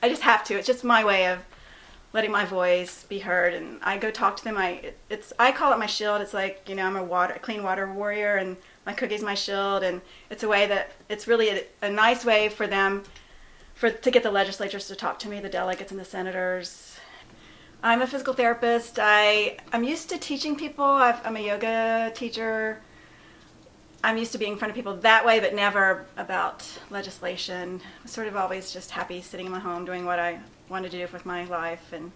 I just have to. It's just my way of letting my voice be heard, and I go talk to them. I call it my shield. It's like, I'm a clean water warrior, and my cookie's my shield, and it's a way that it's really a nice way for them to get the legislators to talk to me, the delegates and the senators. I'm a physical therapist. I'm used to teaching people. I'm a yoga teacher. I'm used to being in front of people that way, but never about legislation. I'm sort of always just happy sitting in my home doing what I wanted to do with my life. And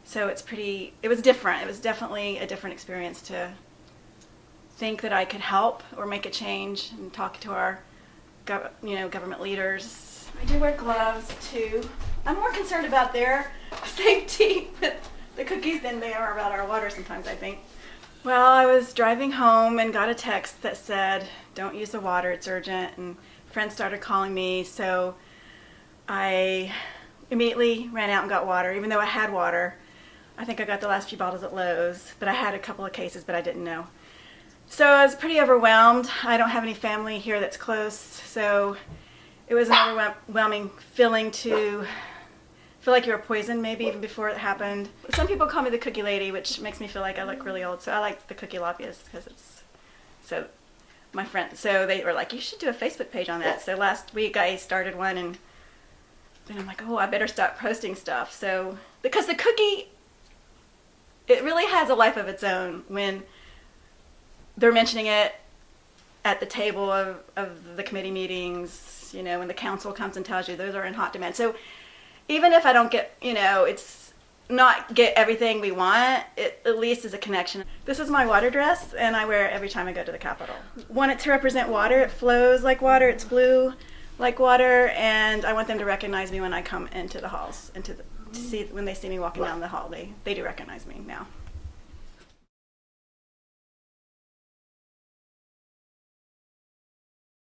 so it was different. It was definitely a different experience to think that I could help or make a change and talk to our government leaders. I do wear gloves too. I'm more concerned about their safety with the cookies than they are about our water sometimes, I think. Well, I was driving home and got a text that said, "Don't use the water, it's urgent," and friends started calling me, so I immediately ran out and got water, even though I had water. I think I got the last few bottles at Lowe's, but I had a couple of cases, but I didn't know. So I was pretty overwhelmed. I don't have any family here that's close, so it was an overwhelming feeling to feel like you were poisoned, maybe even before it happened. Some people call me the Cookie Lady, which makes me feel like I look really old, so I like the Cookie Lobbyist because so they were like, "You should do a Facebook page on that." So last week I started one, and then I'm like, "Oh, I better stop posting stuff." So because the cookie, it really has a life of its own when they're mentioning it at the table of the committee meetings, when the council comes and tells you those are in hot demand. So even if I don't get, it's not get everything we want, it at least is a connection. This is my water dress, and I wear it every time I go to the Capitol. Want it to represent water. It flows like water. It's blue like water, and I want them to recognize me when I come into the halls, to see when they see me walking down the hall. They do recognize me now.